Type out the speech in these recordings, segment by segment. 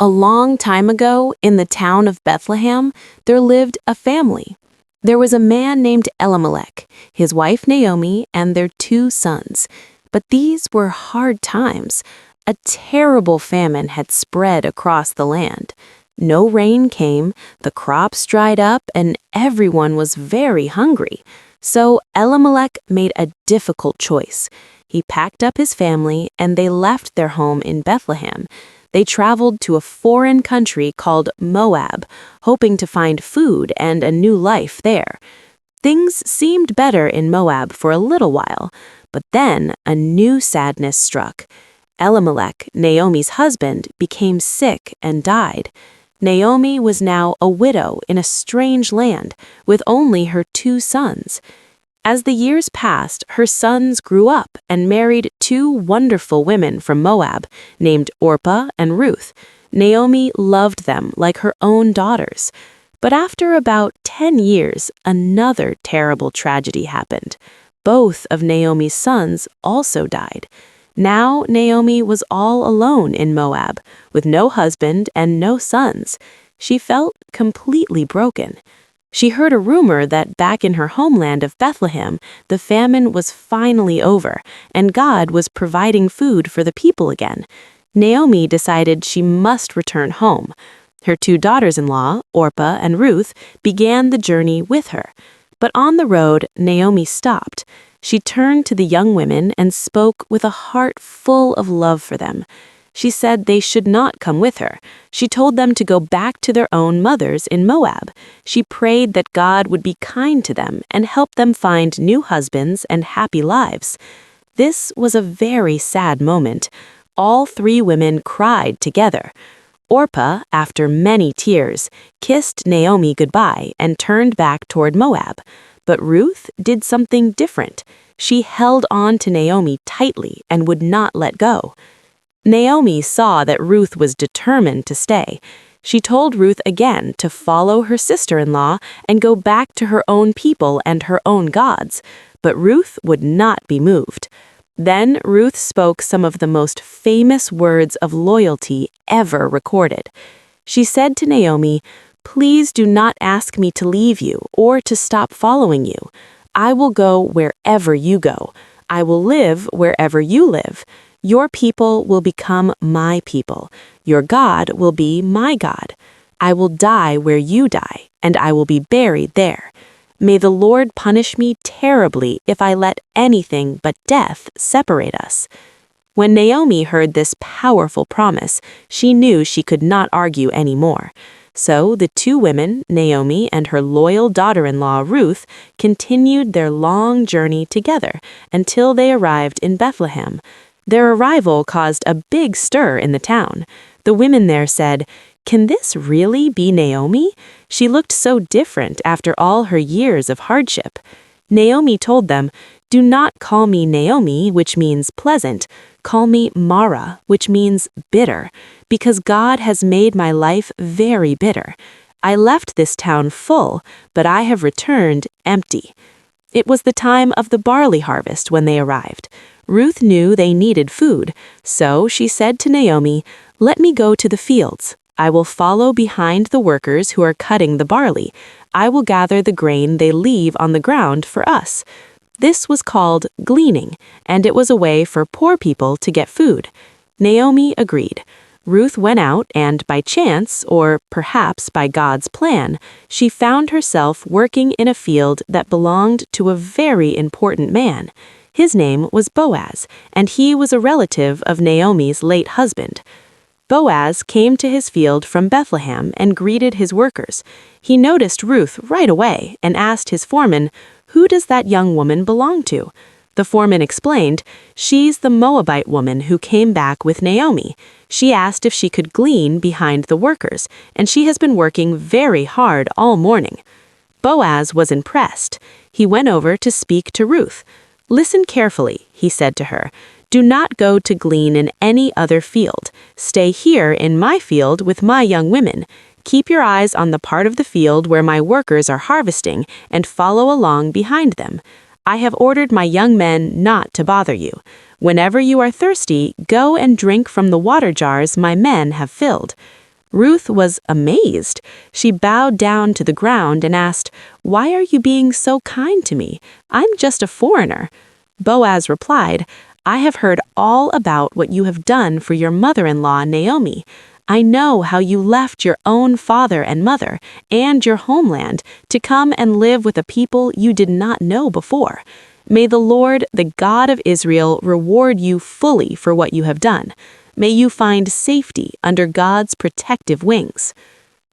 A long time ago, in the town of Bethlehem, there lived a family. There was a man named Elimelech, his wife Naomi, and their 2 sons. But these were hard times. A terrible famine had spread across the land. No rain came, the crops dried up, and everyone was very hungry. So Elimelech made a difficult choice. He packed up his family, and they left their home in Bethlehem. They traveled to a foreign country called Moab, hoping to find food and a new life there. Things seemed better in Moab for a little while, but then a new sadness struck. Elimelech, Naomi's husband, became sick and died. Naomi was now a widow in a strange land, with only her 2 sons. As the years passed, her sons grew up and married 2 wonderful women from Moab, named Orpah and Ruth. Naomi loved them like her own daughters. But after about 10 years, another terrible tragedy happened. Both of Naomi's sons also died. Now Naomi was all alone in Moab, with no husband and no sons. She felt completely broken. She heard a rumor that back in her homeland of Bethlehem, the famine was finally over, and God was providing food for the people again. Naomi decided she must return home. Her 2 daughters-in-law, Orpah and Ruth, began the journey with her. But on the road, Naomi stopped. She turned to the young women and spoke with a heart full of love for them. She said they should not come with her. She told them to go back to their own mothers in Moab. She prayed that God would be kind to them and help them find new husbands and happy lives. This was a very sad moment. All 3 women cried together. Orpah, after many tears, kissed Naomi goodbye and turned back toward Moab. But Ruth did something different. She held on to Naomi tightly and would not let go. Naomi saw that Ruth was determined to stay. She told Ruth again to follow her sister-in-law and go back to her own people and her own gods, but Ruth would not be moved. Then Ruth spoke some of the most famous words of loyalty ever recorded. She said to Naomi, "Please do not ask me to leave you or to stop following you. I will go wherever you go. I will live wherever you live. Your people will become my people. Your God will be my God. I will die where you die, and I will be buried there. May the Lord punish me terribly if I let anything but death separate us." When Naomi heard this powerful promise, she knew she could not argue any more. So the 2 women, Naomi and her loyal daughter-in-law Ruth, continued their long journey together until they arrived in Bethlehem. Their arrival caused a big stir in the town. The women there said, "Can this really be Naomi? She looked so different after all her years of hardship." Naomi told them, "Do not call me Naomi, which means pleasant. Call me Mara, which means bitter, because God has made my life very bitter. I left this town full, but I have returned empty." It was the time of the barley harvest when they arrived. Ruth knew they needed food, so she said to Naomi, "Let me go to the fields. I will follow behind the workers who are cutting the barley. I will gather the grain they leave on the ground for us." This was called gleaning, and it was a way for poor people to get food. Naomi agreed. Ruth went out and by chance, or perhaps by God's plan, she found herself working in a field that belonged to a very important man. His name was Boaz, and he was a relative of Naomi's late husband. Boaz came to his field from Bethlehem and greeted his workers. He noticed Ruth right away and asked his foreman, "Who does that young woman belong to?" The foreman explained, "She's the Moabite woman who came back with Naomi. She asked if she could glean behind the workers, and she has been working very hard all morning." Boaz was impressed. He went over to speak to Ruth. "Listen carefully," he said to her. "Do not go to glean in any other field. Stay here in my field with my young women. Keep your eyes on the part of the field where my workers are harvesting and follow along behind them. I have ordered my young men not to bother you. Whenever you are thirsty, go and drink from the water jars my men have filled." Ruth was amazed. She bowed down to the ground and asked, "Why are you being so kind to me? I'm just a foreigner." Boaz replied, "I have heard all about what you have done for your mother-in-law, Naomi. I know how you left your own father and mother and your homeland to come and live with a people you did not know before. May the Lord, the God of Israel, reward you fully for what you have done. May you find safety under God's protective wings."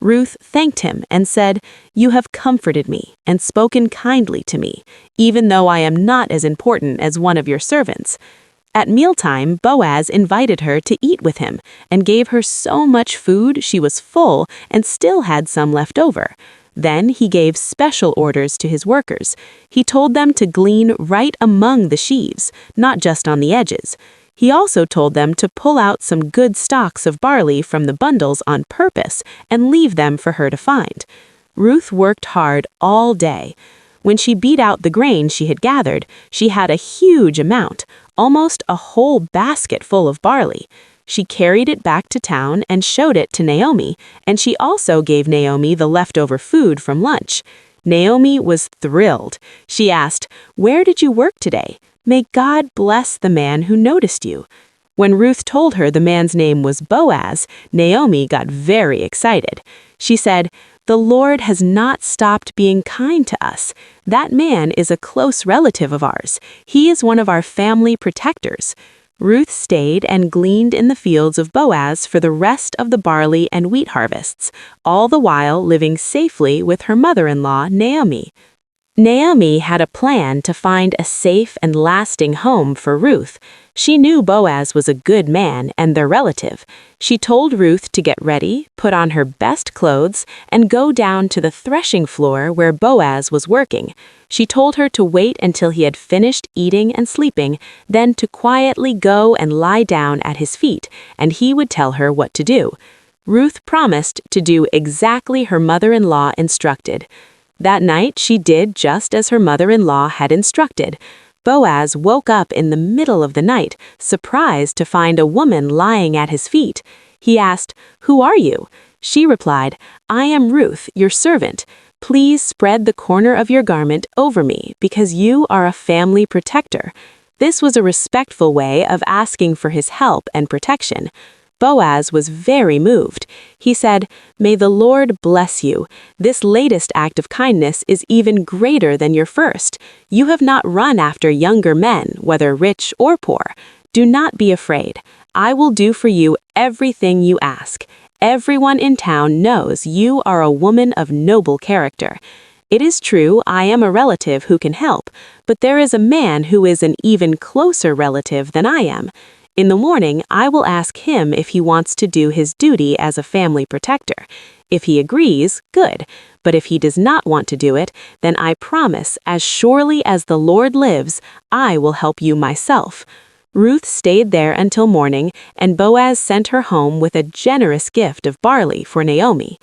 Ruth thanked him and said, "You have comforted me and spoken kindly to me, even though I am not as important as one of your servants." At mealtime, Boaz invited her to eat with him and gave her so much food she was full and still had some left over. Then he gave special orders to his workers. He told them to glean right among the sheaves, not just on the edges. He also told them to pull out some good stalks of barley from the bundles on purpose and leave them for her to find. Ruth worked hard all day. When she beat out the grain she had gathered, she had a huge amount, almost a whole basket full of barley. She carried it back to town and showed it to Naomi, and she also gave Naomi the leftover food from lunch. Naomi was thrilled. She asked, "Where did you work today? May God bless the man who noticed you." When Ruth told her the man's name was Boaz, Naomi got very excited. She said, "The Lord has not stopped being kind to us. That man is a close relative of ours. He is one of our family protectors." Ruth stayed and gleaned in the fields of Boaz for the rest of the barley and wheat harvests, all the while living safely with her mother-in-law, Naomi. Naomi had a plan to find a safe and lasting home for Ruth. She knew Boaz was a good man and their relative. She told Ruth to get ready, put on her best clothes, and go down to the threshing floor where Boaz was working. She told her to wait until he had finished eating and sleeping, then to quietly go and lie down at his feet, and he would tell her what to do. Ruth promised to do exactly her mother-in-law instructed. That night she did just as her mother-in-law had instructed. Boaz woke up in the middle of the night, surprised to find a woman lying at his feet. He asked, "Who are you?" She replied, "I am Ruth, your servant. Please spread the corner of your garment over me, because you are a family protector." This was a respectful way of asking for his help and protection. Boaz was very moved. He said, "May the Lord bless you. This latest act of kindness is even greater than your first. You have not run after younger men, whether rich or poor. Do not be afraid. I will do for you everything you ask. Everyone in town knows you are a woman of noble character. It is true I am a relative who can help, but there is a man who is an even closer relative than I am. In the morning, I will ask him if he wants to do his duty as a family protector. If he agrees, good. But if he does not want to do it, then I promise, as surely as the Lord lives, I will help you myself." Ruth stayed there until morning, and Boaz sent her home with a generous gift of barley for Naomi.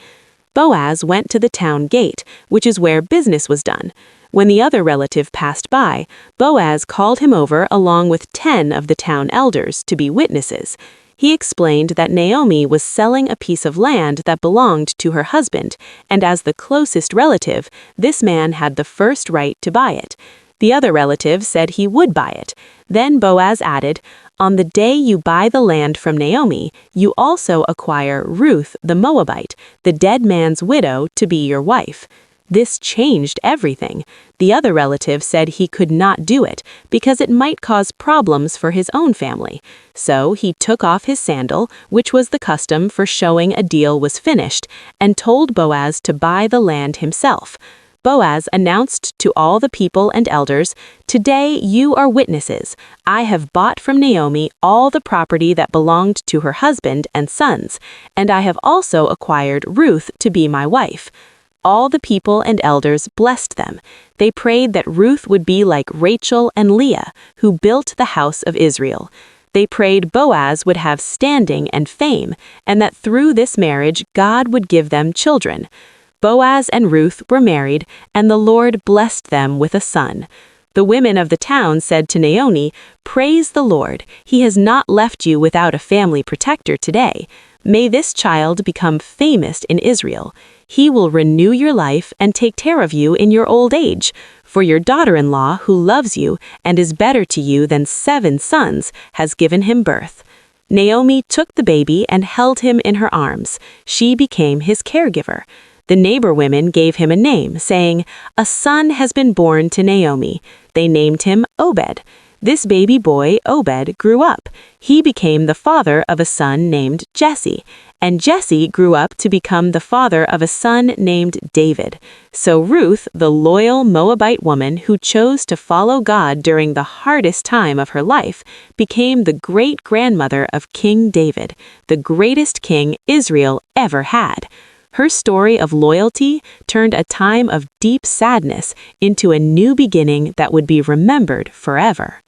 Boaz went to the town gate, which is where business was done. When the other relative passed by, Boaz called him over along with 10 of the town elders to be witnesses. He explained that Naomi was selling a piece of land that belonged to her husband, and as the closest relative, this man had the first right to buy it. The other relative said he would buy it. Then Boaz added, "On the day you buy the land from Naomi, you also acquire Ruth the Moabite, the dead man's widow, to be your wife." This changed everything. The other relative said he could not do it because it might cause problems for his own family. So he took off his sandal, which was the custom for showing a deal was finished, and told Boaz to buy the land himself. Boaz announced to all the people and elders, "Today you are witnesses. I have bought from Naomi all the property that belonged to her husband and sons, and I have also acquired Ruth to be my wife." All the people and elders blessed them. They prayed that Ruth would be like Rachel and Leah, who built the house of Israel. They prayed Boaz would have standing and fame, and that through this marriage God would give them children. Boaz and Ruth were married, and the Lord blessed them with a son. The women of the town said to Naomi, "Praise the Lord, he has not left you without a family protector today. May this child become famous in Israel. He will renew your life and take care of you in your old age. For your daughter-in-law, who loves you and is better to you than 7 sons, has given him birth." Naomi took the baby and held him in her arms. She became his caregiver. The neighbor women gave him a name, saying, "A son has been born to Naomi." They named him Obed. This baby boy, Obed, grew up. He became the father of a son named Jesse, and Jesse grew up to become the father of a son named David. So Ruth, the loyal Moabite woman who chose to follow God during the hardest time of her life, became the great-grandmother of King David, the greatest king Israel ever had. Her story of loyalty turned a time of deep sadness into a new beginning that would be remembered forever.